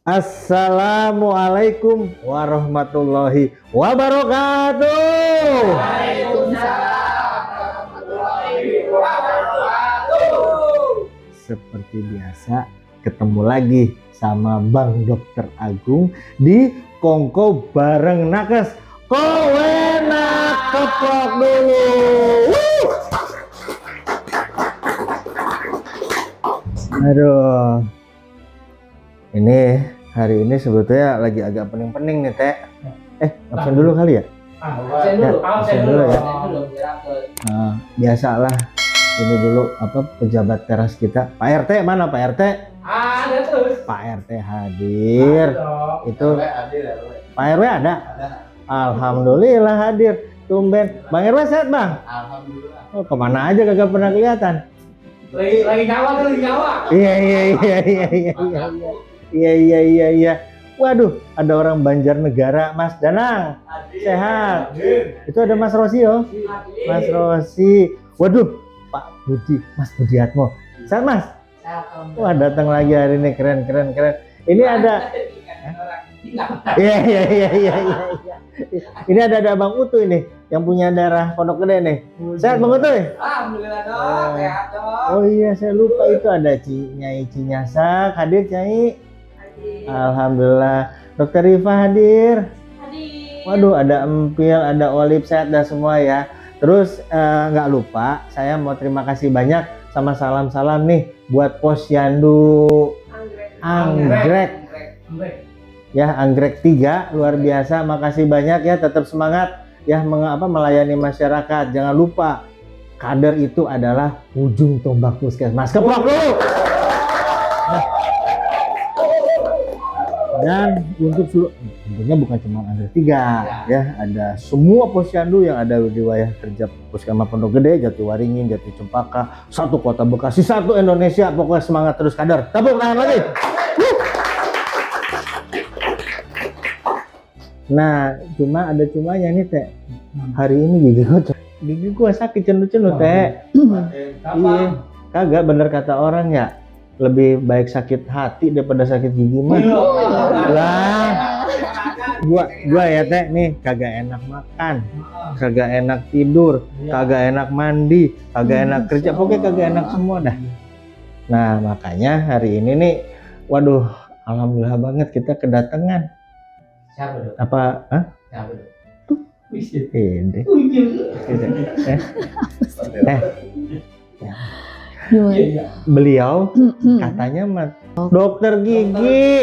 Assalamualaikum warahmatullahi wabarakatuh. Seperti biasa, ketemu lagi sama Bang Dokter Agung di Kongko bareng Nakes. Kowenak keplok dulu. Aduh, ini hari ini sebetulnya lagi agak pening-pening nih, Teh. Absen dulu kali ya? Absen dulu ya. Nah, biasalah ini dulu pejabat teras kita. Pak RT mana Pak RT? Ada terus. Pak RT hadir. Itu Pak RW ada? Alhamdulillah hadir. Tumben. Bang RW sehat, Bang? Alhamdulillah. Oh, kemana aja kagak pernah kelihatan? Lagi Jawa. Iya. Waduh, ada orang Banjarnegara, Mas Danang. Sehat. Itu ada Mas Rosio. Mas Rosi. Waduh, Pak Budi, Mas Budiatmo. Sehat, Mas? Wah, datang lagi hari ini, keren. Ini ada Iya. Ini ada Bang Utu ini yang punya daerah Pondok Gede nih. Sehat Bang Utu? Alhamdulillah dong, sehat dong. Oh iya, saya lupa itu ada Nyai Cinyasak hadir, Nyai. Alhamdulillah. Dokter Rifa hadir. Waduh, ada Empil, ada Olip, sehat dah semua ya. Terus nggak lupa, saya mau terima kasih banyak sama salam-salam nih buat Posyandu Anggrek. Ya, Anggrek 3 luar biasa. Makasih banyak ya, tetap semangat ya melayani masyarakat. Jangan lupa, kader itu adalah ujung tombak puskesmas. Keplok dulu. Dan untuk tentunya bukan cuma Anggrek 3 ya, ada semua Posyandu yang ada di wilayah kerja Puskesmas Pondok Gede, Jatiwaringin, Jati Cempaka, satu Kota Bekasi, satu Indonesia. Pokoknya semangat terus kader. Tepuk tangan lagi. Nah, ada cumanya nih, Teh. Hari ini gigi gua sakit cenut-cenut, Teh. Iya, kagak bener kata orang ya. Lebih baik sakit hati daripada sakit gigi mah. Lah, gua ya, Teh, nih kagak enak makan, kagak enak tidur, kagak enak mandi, kagak enak kerja, pokoknya kagak enak semua dah. Nah, makanya hari ini nih, waduh, alhamdulillah banget kita kedatangan. Siapa dong? Apa? Hah? Siapa dong? Beliau katanya mah dokter gigi.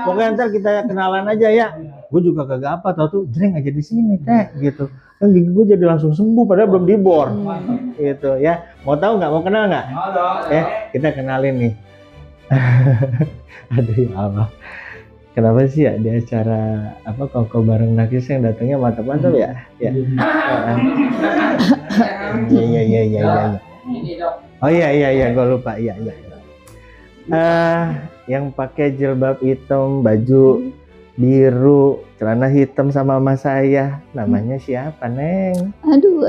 Pokoknya ntar kita kenalan aja ya. Gue juga kagak apa, tau tuh jreng aja di sini, Teh, gitu. Kan gigi gue jadi langsung sembuh padahal belum dibor. Gitu ya. Mau tahu nggak? Mau kenal nggak? Kita kenalin nih. Aduh ya Allah. Kenapa sih ya di acara Kongko bareng Nakes yang datangnya mantap-mantap ya? Ya. Iya. Oh iya, gue lupa. Iya. Yang pakai jilbab hitam, baju biru, celana hitam sama mas saya, namanya siapa, Neng? Aduh.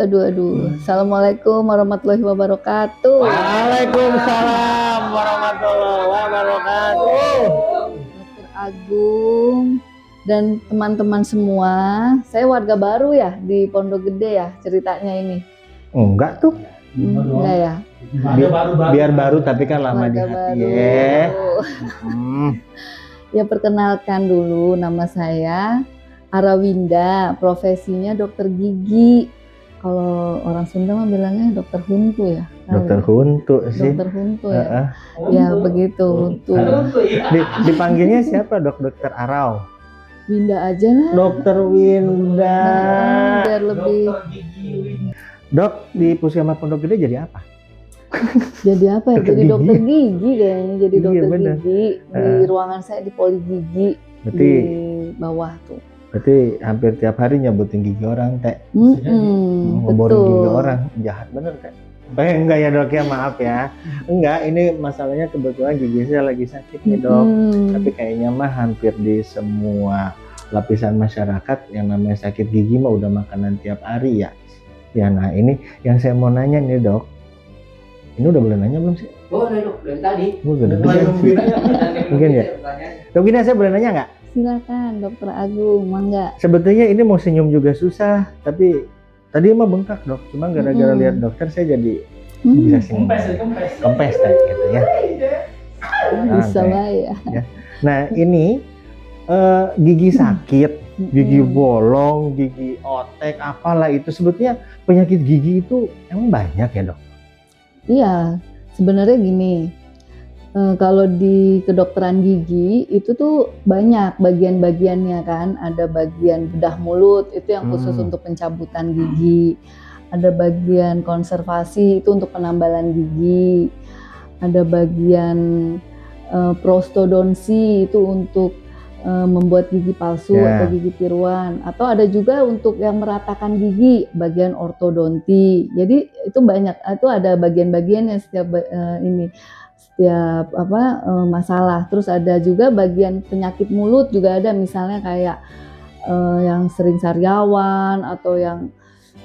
Assalamualaikum warahmatullahi wabarakatuh. Waalaikumsalam warahmatullahi wabarakatuh. Agung dan teman-teman semua, saya warga baru ya di Pondok Gede ya ceritanya ini. Enggak tuh. Enggak ya. Biar baru tapi kan lama di hati ya. Ya, perkenalkan dulu, nama saya Arawinda, profesinya dokter gigi. Kalau orang Sunda mah bilangnya dokter huntu ya. Dokter huntu sih. Dokter huntu ya. Ya begitu. Dipanggilnya siapa, Dokter Arau? Winda aja lah. Dokter Winda. Biar lebih. Dok, di Puskesmas Pondok Gede jadi apa? Jadi apa ya? Jadi dokter gigi kayaknya. Jadi dokter gigi di ruangan saya di Poli Gigi. Berarti di bawah tuh. Berarti hampir tiap hari nyebutin gigi orang, Teh. Ngoborin gigi orang, jahat bener, Teh. Enggak ya, Dok ya, maaf ya. Enggak, ini masalahnya kebetulan gigi saya lagi sakit nih, Dok. Tapi kayaknya mah hampir di semua lapisan masyarakat yang namanya sakit gigi mah udah makanan tiap hari ya. Ya, nah ini yang saya mau nanya nih, Dok. Ini udah boleh nanya belum sih? Boleh dok, dari tadi. Gue gede Mulai sih. nungguin aja. Mungkin ya. Dok Gina, saya boleh nanya nggak? Silakan Dokter Agung, mangga. Sebetulnya ini mau senyum juga susah, tapi tadi emang bengkak dok. Cuma gara-gara Mm-mm. lihat dokter saya jadi bisa senyum. Kempes tadi gitu ya. Bisa Oke. lah ya. Nah ini gigi sakit, gigi bolong, gigi otek, apalah itu sebetulnya penyakit gigi itu emang banyak ya dok? Iya, sebenarnya gini, kalau di kedokteran gigi itu tuh banyak bagian-bagiannya kan. Ada bagian bedah mulut itu yang khusus untuk pencabutan gigi. Ada bagian konservasi itu untuk penambalan gigi. Ada bagian prostodonsi itu untuk membuat gigi palsu Ya. atau gigi tiruan. Atau ada juga untuk yang meratakan gigi, bagian ortodonti. Jadi itu banyak, itu ada bagian-bagiannya setiap masalah. Terus ada juga bagian penyakit mulut juga ada, misalnya kayak yang sering sariawan atau yang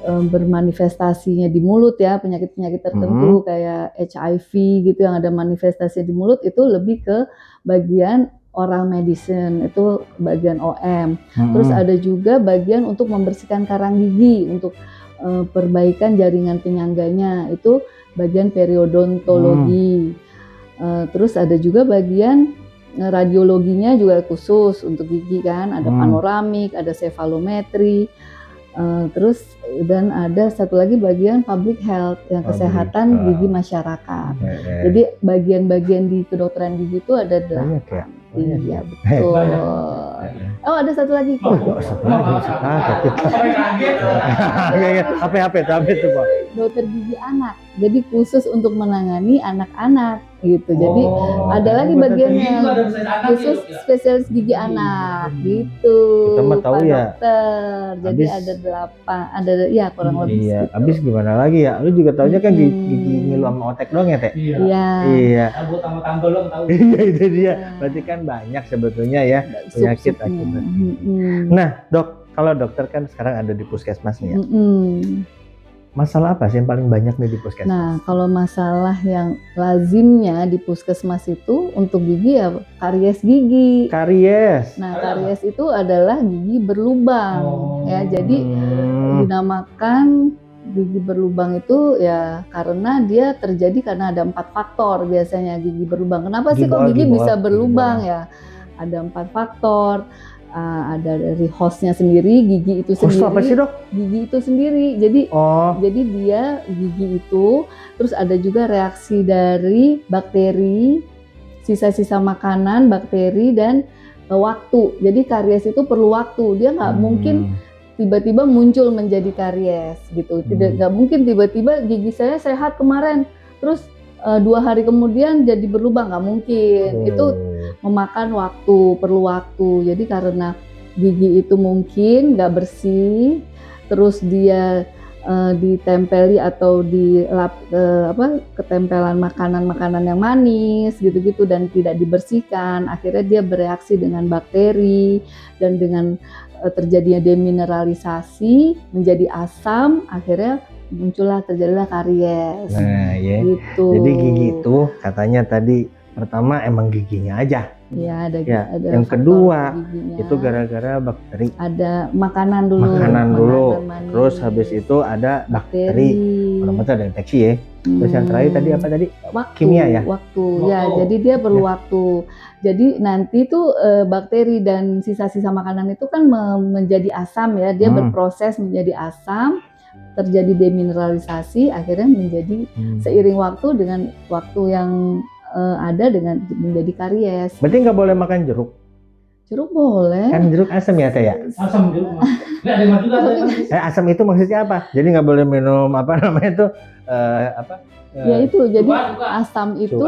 bermanifestasinya di mulut ya, penyakit-penyakit tertentu kayak HIV gitu yang ada manifestasi di mulut, itu lebih ke bagian oral medicine, itu bagian OM. Terus ada juga bagian untuk membersihkan karang gigi, untuk perbaikan jaringan penyangganya, itu bagian periodontologi. Terus ada juga bagian radiologinya juga khusus untuk gigi kan, ada panoramik, ada cefalometri. Terus dan ada satu lagi bagian public health yang kesehatan gigi masyarakat. Jadi bagian-bagian di kedokteran gigi itu ada 8. Iya betul. Oh ada satu lagi. Satu lagi. Apa itu Pak? Dokter gigi anak. Jadi khusus untuk menangani anak-anak gitu. Jadi ada lagi bagiannya khusus spesialis gigi anak gitu. Kita mah tahu Pak ya. Dokter. Jadi ada 8, ada ya kurang lebih. Iya. Gitu. Abis gimana lagi ya? Lu juga taunya kan gigi ngilu sama otek doang ya Teh? Iya. Iya. Aku tambah lo tahu. Iya itu dia. Berarti kan banyak sebetulnya ya penyakit akibat. Nah dok, kalau dokter kan sekarang ada di puskesmas nih ya. Masalah apa sih yang paling banyak nih di puskesmas? Nah, kalau masalah yang lazimnya di puskesmas itu untuk gigi ya karies gigi. Karies. Nah, karies itu adalah gigi berlubang. Ya, jadi dinamakan gigi berlubang itu ya karena dia terjadi karena ada 4 faktor biasanya gigi berlubang. Kenapa sih kok gigi bisa berlubang ya? Ada 4 faktor. Ada dari hostnya sendiri, gigi itu sendiri. Host apa sih dok? Gigi itu sendiri. Jadi dia gigi itu, terus ada juga reaksi dari bakteri, sisa-sisa makanan, bakteri dan waktu. Jadi karies itu perlu waktu. Dia nggak mungkin tiba-tiba muncul menjadi karies gitu. Nggak mungkin tiba-tiba gigi saya sehat kemarin, terus 2 hari kemudian jadi berlubang, nggak mungkin. Itu memakan waktu, perlu waktu. Jadi karena gigi itu mungkin nggak bersih, terus dia ditempeli atau ketempelan makanan-makanan yang manis gitu-gitu dan tidak dibersihkan, akhirnya dia bereaksi dengan bakteri dan dengan terjadinya demineralisasi menjadi asam, akhirnya terjadilah karies. Nah ya, gitu. Jadi gigi itu katanya tadi pertama emang giginya aja. Iya ada yang kedua giginya. Itu gara-gara bakteri. Ada makanan dulu. Makanan dulu. Manis. Terus habis itu ada bakteri. Kalau ada infeksi ya. Terus yang terakhir tadi apa tadi? Waktu, kimia ya. Waktu. Ya, jadi dia perlu waktu. Jadi nanti tuh bakteri dan sisa-sisa makanan itu kan menjadi asam ya. Dia berproses menjadi asam. Terjadi demineralisasi, akhirnya menjadi seiring waktu dengan waktu yang ada dengan menjadi karies. Berarti nggak boleh makan jeruk? Jeruk boleh. Kan jeruk asam ya Teh ya? Asam jeruk. Nggak ada juga. Asam itu maksudnya apa? Jadi nggak boleh minum apa namanya itu ya itu jadi asam itu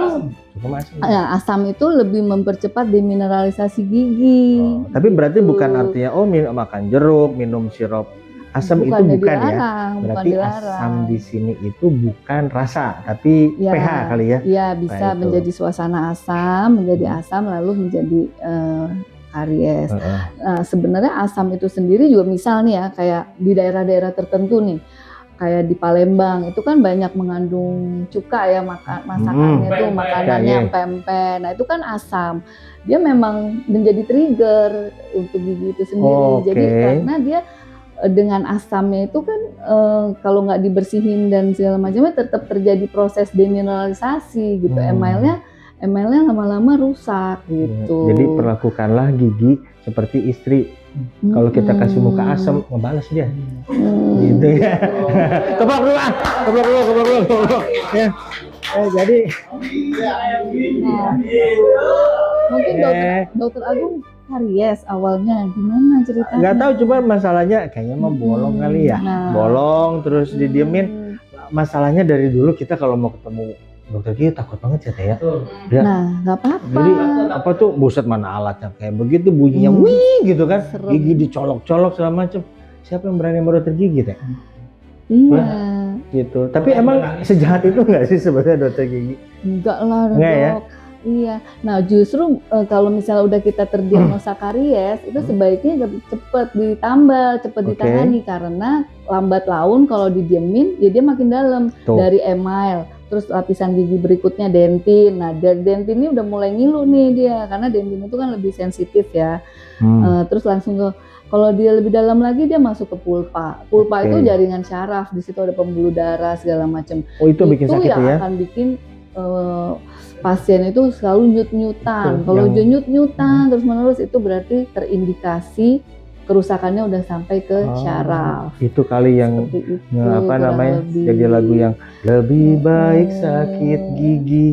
asam itu lebih mempercepat demineralisasi gigi. Tapi berarti bukan artinya makan jeruk, minum sirup asam itu bukan ya. Berarti asam di sini itu bukan rasa, tapi ya, pH kali ya. Iya, bisa menjadi suasana asam, menjadi asam lalu menjadi karies. Sebenarnya asam itu sendiri juga misal nih ya, kayak di daerah-daerah tertentu nih, kayak di Palembang itu kan banyak mengandung cuka ya masakannya tuh, makanannya Iya. pempek. Nah itu kan asam, dia memang menjadi trigger untuk gigi itu sendiri. Oke. Jadi karena dia dengan asamnya itu kan kalau nggak dibersihin dan segala macamnya tetap terjadi proses demineralisasi gitu. Emailnya lama-lama rusak gitu. Jadi perlakukanlah gigi seperti istri. Kalau kita kasih muka asam, ngebalas dia. Gitu ya. Keplok dulu ah. Keplok dulu. Ya. Jadi Nah, mungkin dokter Agung karies awalnya gimana ceritanya? nggak tahu, cuma masalahnya kayaknya mah bolong kali ya. Nah. Bolong terus didiemin. Masalahnya dari dulu kita kalau mau ketemu dokter gigi takut banget ya Teh ya. Ya. Nah, nggak apa-apa. Jadi apa tuh, buset mana alatnya kayak begitu, bunyinya wih gitu kan. Serem. Gigi dicolok-colok segala macem. Siapa yang berani mau dokter gigi Teh? Iya. Gitu. Tapi emang sejahat itu nggak sih sebenarnya dokter gigi? Enggak lah, Enggak Dok. ya? Iya. Nah, justru kalau misalnya udah kita terdiagnosa karies, itu sebaiknya cepet ditambal, cepet Oke. ditangani karena lambat laun kalau didiemin, ya dia makin dalam. Tuh. Dari email, terus lapisan gigi berikutnya dentin. Nah, dari dentin ini udah mulai ngilu nih dia, karena dentin itu kan lebih sensitif ya. Terus langsung ke, kalau dia lebih dalam lagi dia masuk ke pulpa. Pulpa Oke. itu jaringan syaraf, di situ ada pembuluh darah segala macam. Oh itu bikin sakit yang ya? akan bikin pasien itu selalu nyut-nyutan. Itu Kalau yang- dia nyut-nyutan terus menerus itu berarti terindikasi kerusakannya udah sampai ke syaraf. Itu kali yang Seperti itu, apa kurang namanya, lebih. jadi lagu yang lebih baik sakit gigi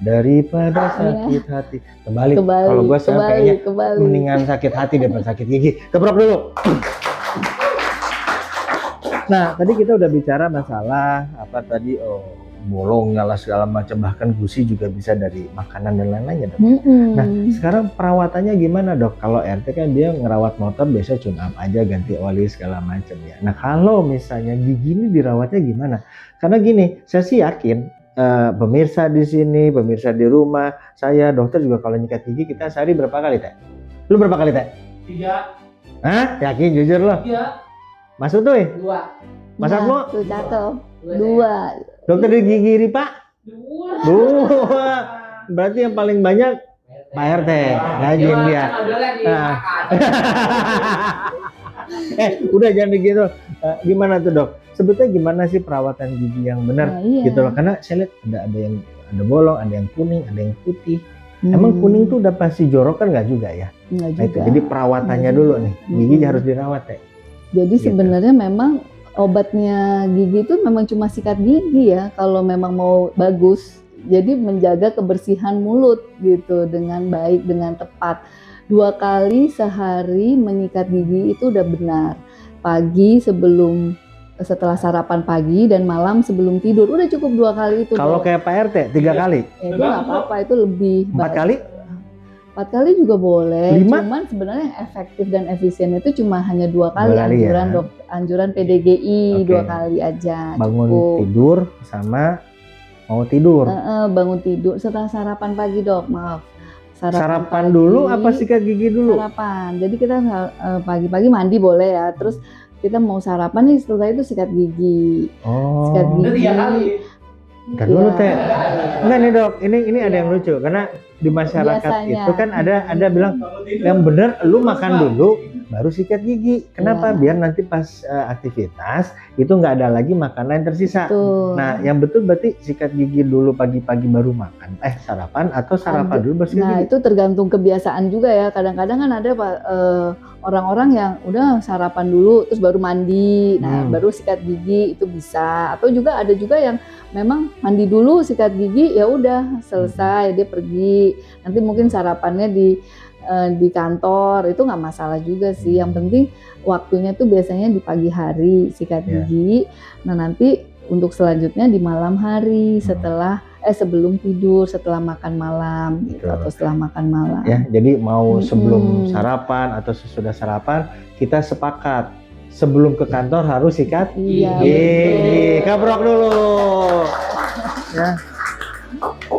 daripada sakit hati. Kembali. Kalau gue sekarang kayaknya kembali. mendingan sakit hati daripada sakit gigi. Keprok dulu. Nah, tadi kita udah bicara masalah apa tadi, bolongnya lah segala macam, bahkan gusi juga bisa dari makanan dan lain-lainnya, Dok. Nah, sekarang perawatannya gimana, Dok? Kalau RT kan dia ngerawat motor biasa tune up aja, ganti oli segala macam ya. Nah, kalau misalnya gigi ini dirawatnya gimana? Karena gini, saya sih yakin pemirsa di sini, pemirsa di rumah, saya dokter juga kalau nyikat gigi kita sehari berapa kali, Teh? Lu berapa kali, Teh? 3, Hah? Yakin jujur lo? 3, Masuk tuh, 2, Mas Atmo? Tuh cakep. 2. Dokter di gigi Ripa? 2. 2. Berarti yang paling banyak Pak RT, rajin dia. Nah. Udah jangan begitu. Gimana tuh, Dok? Sebetulnya gimana sih perawatan gigi yang benar? Nah, iya. Gitu loh. Karena saya lihat ada yang ada bolong, ada yang kuning, ada yang putih. Emang kuning tuh udah pasti jorok kan nggak juga ya? Nggak Nah, itu. juga. Jadi perawatannya dulu nih. Gigi harus dirawat ya. Jadi Gitu. sebenarnya memang obatnya gigi itu memang cuma sikat gigi ya kalau memang mau bagus. Jadi menjaga kebersihan mulut gitu dengan baik, dengan tepat. 2 kali sehari menyikat gigi itu udah benar. Pagi setelah sarapan pagi dan malam sebelum tidur. Udah cukup 2 kali itu. Kalau Dok. kayak Pak RT 3 kali, itu nggak apa-apa, itu lebih 4 kali, 4 kali juga boleh. 5? Cuman sebenarnya yang efektif dan efisien itu cuma hanya 2 kali. 2 kali ya. Anjuran PDGI. Oke. 2 kali aja. bangun cukup. tidur sama mau tidur. Bangun tidur setelah sarapan pagi, Dok. Maaf. Sarapan pagi, dulu apa sikat gigi dulu? Sarapan. Jadi kita pagi-pagi mandi boleh ya. Terus kita mau sarapan nih, setelah itu sikat gigi. Oh. Sikat Udah gigi. 3 kali. Ntar dulu, Iya. Teh. Enggak nih, Dok. Ini ada yang lucu karena di masyarakat Biasanya. itu kan ada bilang yang bener lu makan dulu baru sikat gigi. Kenapa? Iya. Biar nanti pas aktivitas itu nggak ada lagi makanan yang tersisa. Tuh. Nah, yang betul berarti sikat gigi dulu pagi-pagi baru makan. Sarapan atau sarapan dulu baru sikat Nah, gigi. itu tergantung kebiasaan juga ya. Kadang-kadang kan ada orang-orang yang udah sarapan dulu terus baru mandi. Nah, baru sikat gigi, itu bisa. Atau juga ada juga yang memang mandi dulu sikat gigi, ya udah selesai, dia pergi. Nanti mungkin sarapannya di kantor, itu nggak masalah juga sih. Yang penting waktunya tuh biasanya di pagi hari sikat gigi. Nah, nanti untuk selanjutnya di malam hari sebelum tidur, setelah makan malam gitu, Betul. atau setelah makan malam. Ya, jadi mau sebelum sarapan atau sesudah sarapan kita sepakat sebelum ke kantor harus sikat Iya, gigi. Kaprok dulu. Ya.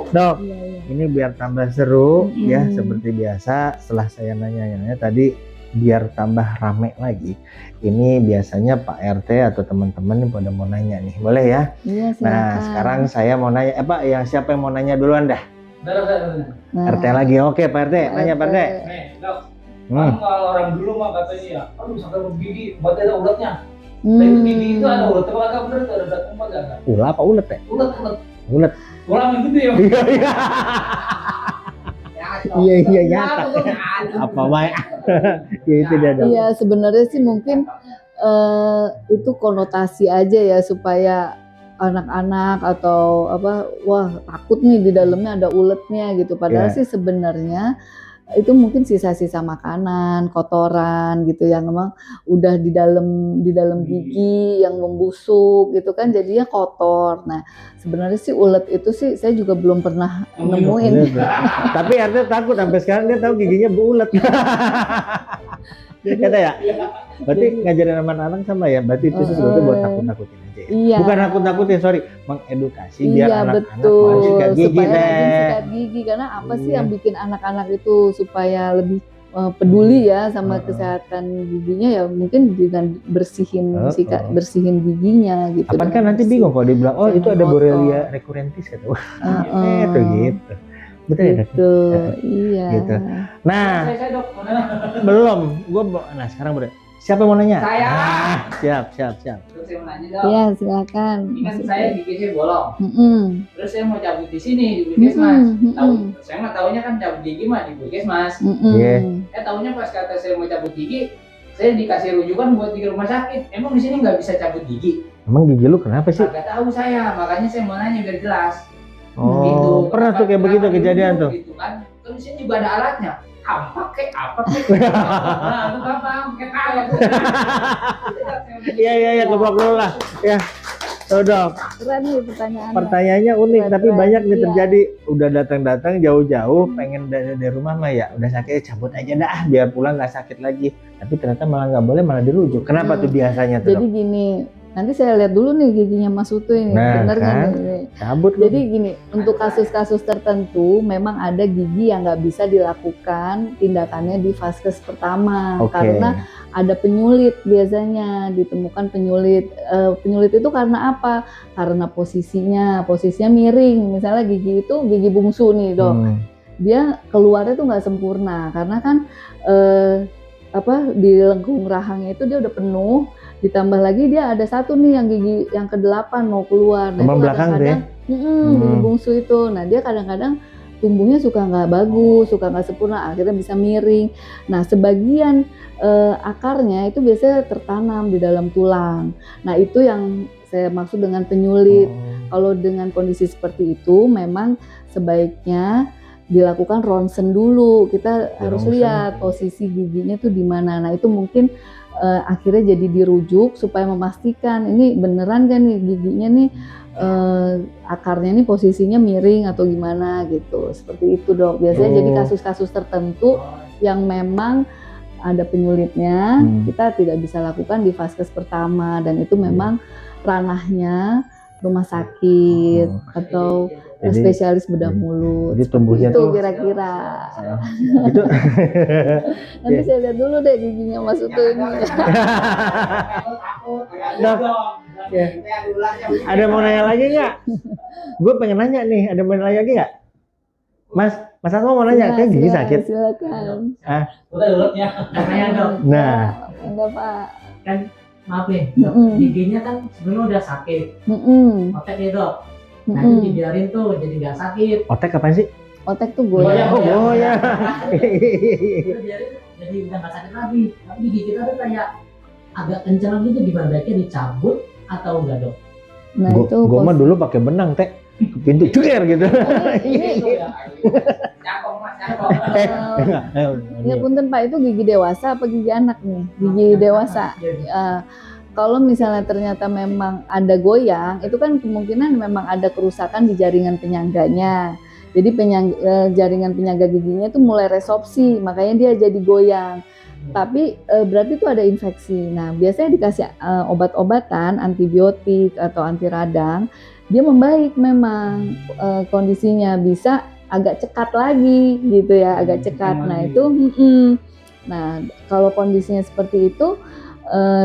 Dok, Iya. ini biar tambah seru ya seperti biasa. Setelah saya nanya tadi biar tambah rame lagi, ini biasanya Pak RT atau teman-teman yang pada mau nanya nih, boleh ya? Iya, silakan. Nah, sekarang saya mau nanya, Pak, yang siapa yang mau nanya duluan dah? Udah. Nah, RT lagi, oke Pak RT, nanya Pak RT. Nih, Dok. Kan kalau orang dulu mah katanya ya, aduh sampai gigi, berarti ada ulatnya. Nah itu gigi itu ada ulat, apa agak bener tuh, ada ulat apa enggak? Ulah apa ulet ya? Ulat. Ulet. Ulat yang gede ya. Iya nyata. Apa baik? Ya itu dia dong. iya, sebenarnya sih mungkin itu konotasi aja ya supaya anak-anak atau apa, wah takut nih di dalamnya ada uletnya gitu. Padahal sih sebenarnya itu mungkin sisa-sisa makanan, kotoran gitu yang memang udah di dalam gigi yang membusuk gitu kan, jadinya kotor. Nah, sebenarnya sih ulet itu sih saya juga belum pernah nemuin. Tapi RT takut sampai sekarang dia tahu giginya berulet. Kata ya? Berarti ngajarin anak-anak sama ya? Berarti itu sesuatu buat takut-takutin aja ya? Iya. Bukan nakut-nakutin, sorry, mengedukasi biar Iya, anak-anak betul. mau sikat gigi Supaya rajin deh. sikat gigi, karena apa sih yang bikin anak-anak itu supaya lebih peduli ya sama kesehatan giginya, ya mungkin dengan bersihin giginya gitu. Apaan kan nanti bingung kalau dibilang, oh itu ada Borrelia recurrentis kata. Wah, itu gitu. Betul ya? Gitu, iya. Gitu. Nah, Saya Dok, mau nanya. belum. Nah sekarang boleh. Siapa yang mau nanya? Saya. Siap. Terus saya mau nanya Dok. Iya, silakan. Ini kan saya gigi saya bolong. Mm-mm. Terus saya mau cabut di sini di Puskesmas. Tahu, Mm-mm. saya mah taunya kan cabut gigi mah di Puskesmas. Mm-mm. Iya. Taunya pas kata saya mau cabut gigi, saya dikasih rujukan buat di rumah sakit. Emang di sini nggak bisa cabut gigi? Emang gigi lu kenapa sih? Nggak tahu saya, makanya saya mau nanya biar jelas. Oh, Gitu. pernah tuh kayak begitu kejadian tuh. Gitu kan? Kan di sini juga ada alatnya. Kampak kayak apa kayak? Nah, itu gampang kayak kayak. Iya, keblok dulu lah. Ya, tuh dok. Keren nih pertanyaannya. Pertanyaannya unik, Keren, tapi keren. banyak nih Iya. terjadi. Udah datang-datang jauh-jauh, pengen dari rumah mah ya, udah sakit cabut aja dah, biar pulang nggak sakit lagi. Tapi ternyata malah nggak boleh, malah dirujuk. Kenapa tuh biasanya tuh Jadi dok? gini, nanti saya lihat dulu nih giginya Mas Utu ini, Nah, bener nggak kan? nih? Cabut lu. Jadi gini, untuk kasus-kasus tertentu memang ada gigi yang nggak bisa dilakukan tindakannya di vaskes pertama, Oke. karena ada penyulit, biasanya ditemukan penyulit. Penyulit itu karena apa? Karena posisinya miring. Misalnya gigi itu gigi bungsu nih dok, dia keluarnya tuh nggak sempurna karena kan di lengkung rahangnya itu dia udah penuh. Ditambah lagi dia ada satu nih yang gigi yang ke-8 mau keluar. Nah, Teman itu belakang deh. gigi bungsu itu. Nah, dia kadang-kadang tumbuhnya suka nggak bagus, suka nggak sempurna, akhirnya bisa miring. Nah, sebagian akarnya itu biasanya tertanam di dalam tulang. Nah, itu yang saya maksud dengan penyulit. Kalau dengan kondisi seperti itu, memang sebaiknya dilakukan ronsen dulu. Kita harus ronsen. lihat posisi giginya tuh di mana. Nah, itu mungkin akhirnya jadi dirujuk supaya memastikan ini beneran kan nih giginya nih akarnya nih posisinya miring atau gimana gitu. Seperti itu dok. Biasanya jadi kasus-kasus tertentu yang memang ada penyulitnya, kita tidak bisa lakukan di vaskes pertama, dan itu memang ranahnya rumah sakit atau spesialis bedah mulut. Jadi tumbuhnya itu tuh kira-kira. itu Nanti saya lihat dulu deh giginya Mas Utu ini. Dok, ya. Ada mau nanya lagi nggak? Gue pengen nanya nih, ada mau nanya lagi nggak? Mas Atmo mau nanya, kayak gigi sakit. Silakan. Udah ulatnya. Katanya dok, Nah, Enggak Pak. kan maaf nih, giginya kan sebenarnya udah sakit, otek ya dok. Nah itu dibiarin tuh jadi nggak sakit. otek apaan sih? Otek tuh goyang. Oh, goyang. Itu biarin jadi udah nggak sakit lagi. Tapi gigi kita tuh kayak agak kencang gitu, gimana baiknya dicabut atau enggak dok? Nah itu Gue mah dulu pakai benang teh, ke pintu ceker gitu. Cakong mas, cakong. Ya punten Pak, itu gigi dewasa apa gigi anak nih? Gigi dewasa. Kalau misalnya ternyata memang ada goyang, itu kan kemungkinan memang ada kerusakan di jaringan penyangganya. Jadi jaringan penyangga giginya itu mulai resorpsi, makanya dia jadi goyang. Tapi berarti itu ada infeksi. Nah, biasanya dikasih obat-obatan, antibiotik atau anti radang, dia membaik memang kondisinya, bisa agak cekat lagi gitu ya, agak cekat. Nah, itu Nah, kalau kondisinya seperti itu,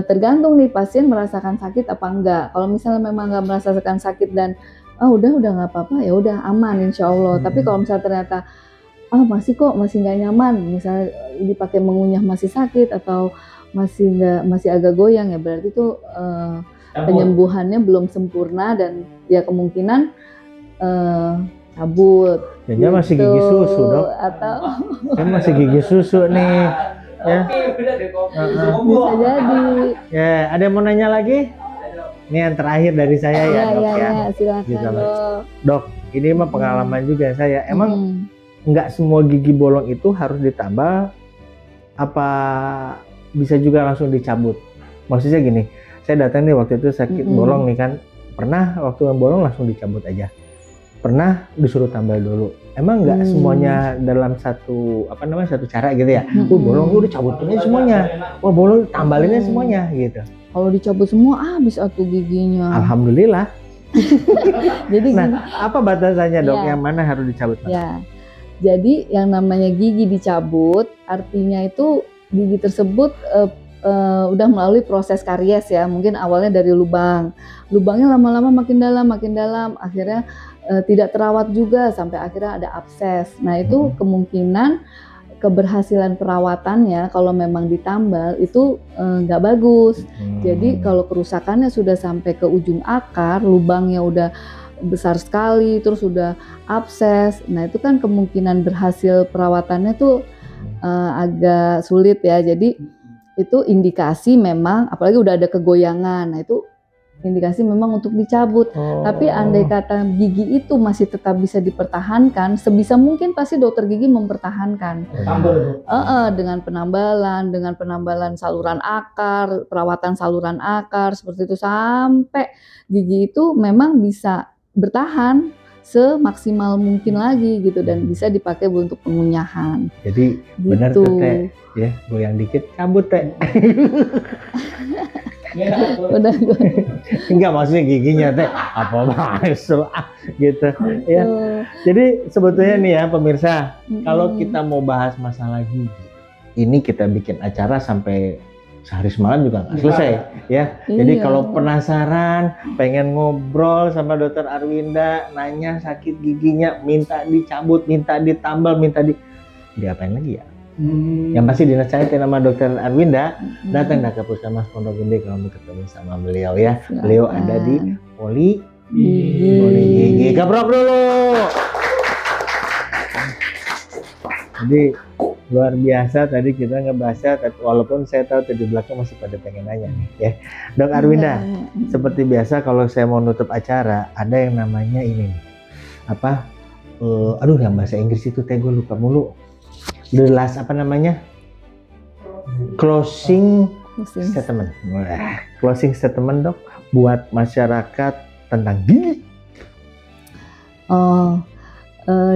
tergantung nih pasien merasakan sakit apa enggak. Kalau misalnya memang nggak merasakan sakit dan udah nggak apa-apa, ya udah aman insya Allah. Tapi kalau misalnya ternyata masih nggak nyaman, misalnya dipakai mengunyah masih sakit atau masih agak goyang, ya berarti itu penyembuhannya belum sempurna dan ya kemungkinan cabut. Dia masih gigi susu, Dok. Atau Dia masih gigi susu nih. Ya. Bisa jadi. Ya, ada yang mau nanya lagi? Ini yang terakhir dari saya ya, Dok ya. Silakan, Gitu, Dok. Dok, ini mah pengalaman juga saya. Emang nggak semua gigi bolong itu harus ditambal, apa bisa juga langsung dicabut? Maksudnya gini, saya datang nih waktu itu sakit bolong nih kan, pernah waktu bolong langsung dicabut aja, pernah disuruh tambal dulu. Emang nggak semuanya dalam satu cara gitu ya? Bolong udah cabutin aja semuanya, bolong tambalinnya semuanya gitu. Kalau dicabut semua bisa tuh giginya. Alhamdulillah. Jadi apa batasannya, Dok? Yang mana harus dicabut? Ya. Jadi yang namanya gigi dicabut artinya itu gigi tersebut udah melalui proses karies ya. Mungkin awalnya dari lubangnya lama-lama makin dalam, akhirnya tidak terawat juga sampai akhirnya ada abses. Nah itu kemungkinan keberhasilan perawatannya kalau memang ditambal itu nggak bagus. Jadi kalau kerusakannya sudah sampai ke ujung akar, lubangnya udah besar sekali, terus udah abses. Nah itu kan kemungkinan berhasil perawatannya tuh agak sulit ya. Jadi itu indikasi memang, apalagi udah ada kegoyangan. Nah itu indikasi memang untuk dicabut. Tapi andai kata gigi itu masih tetap bisa dipertahankan, sebisa mungkin pasti dokter gigi mempertahankan. Dengan penambalan saluran akar, perawatan saluran akar seperti itu sampai gigi itu memang bisa bertahan semaksimal mungkin lagi gitu dan bisa dipakai untuk pengunyahan. Jadi gitu. Benar tuh Teh, ya goyang dikit cabut Teh. Udah enggak maksudnya giginya Teh apa masuk gitu ya. Jadi sebetulnya nih ya pemirsa, kalau kita mau bahas masalah gigi, ini kita bikin acara sampai sehari semalam juga nggak selesai ya. Jadi kalau penasaran, pengen ngobrol sama Dokter Arwinda, nanya sakit giginya, minta dicabut, minta ditambal, diapain lagi ya? Yang pasti dinasihatin sama Dokter Arwinda, datang ke Puskesmas Pondok Gede kalau mau ketemu sama beliau ya. Beliau ada di Poli Gigi. Gabrok dulu. Jadi luar biasa tadi kita ngebahasnya, walaupun saya tahu di belakang masih pada pengen nanya nih ya. Dok Arwinda, seperti biasa kalau saya mau nutup acara ada yang namanya ini nih. Yang bahasa Inggris itu gue lupa mulu. The last closing statement. Closing statement Dok buat masyarakat tentang gigi.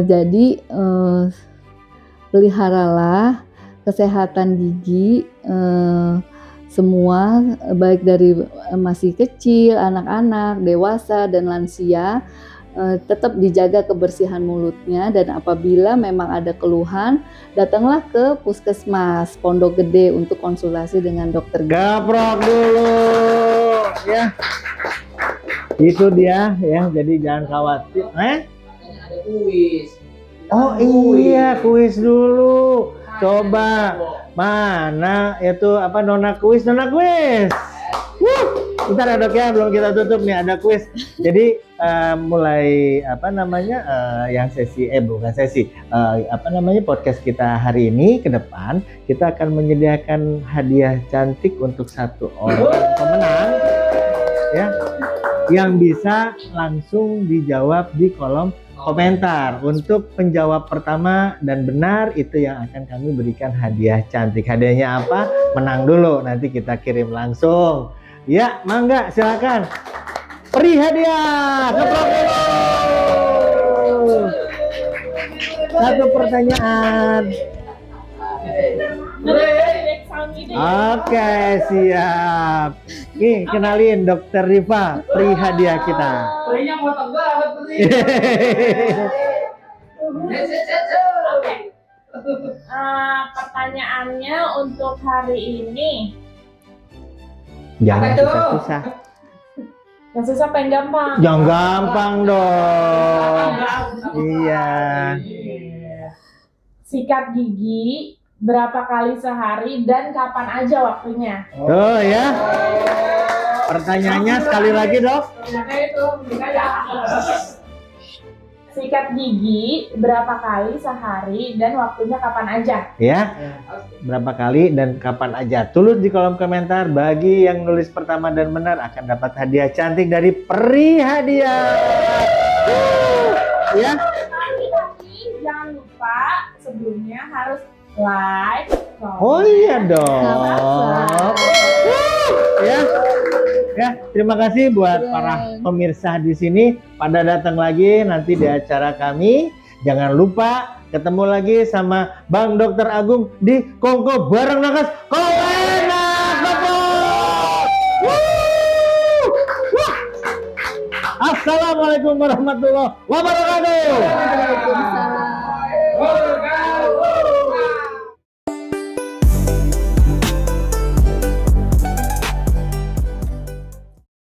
Jadi peliharalah kesehatan gigi semua, baik dari masih kecil, anak-anak, dewasa, dan lansia. Tetap dijaga kebersihan mulutnya, dan apabila memang ada keluhan, datanglah ke Puskesmas Pondok Gede untuk konsultasi dengan dokter gigi. Gaprok dulu ya. Itu dia ya, jadi jangan khawatir. Ada kuis. Iya, kuis dulu. Coba mana itu Nona kuis. Bentar ya Dok ya, belum kita tutup nih, ada kuis. Jadi mulai yang podcast kita hari ini ke depan kita akan menyediakan hadiah cantik untuk satu orang pemenang ya, yang bisa langsung dijawab di kolom komentar. Untuk penjawab pertama dan benar itu yang akan kami berikan hadiah cantik. Hadiahnya apa? Menang dulu, nanti kita kirim langsung. Ya, mangga silakan. Beri hadiah. Satu pertanyaan. Oke, siap. Nih, kenalin Dokter Riva, beri hadiah kita. Berinya motong banget. Pertanyaannya untuk hari ini. Jangan Apa tuh? susah-susah. Yang susah pengen gampang. Jangan gampang dong. Iya. Sikat gigi berapa kali sehari dan kapan aja waktunya? Tuh ya. Pertanyaannya sekali lagi, Dok. Sikat gigi berapa kali sehari dan waktunya kapan aja? Ya. Berapa kali dan kapan aja? Tulis di kolom komentar. Bagi yang nulis pertama dan benar akan dapat hadiah cantik dari Peri Hadiah. Ya. Tapi jangan lupa sebelumnya harus like, Oh iya dong. Ya. Ya, terima kasih buat para pemirsa di sini pada datang lagi nanti di acara kami. Jangan lupa ketemu lagi sama Bang Dr. Agung di Kongko bareng Nakas. Assalamualaikum warahmatullahi wabarakatuh. Waalaikumsalam.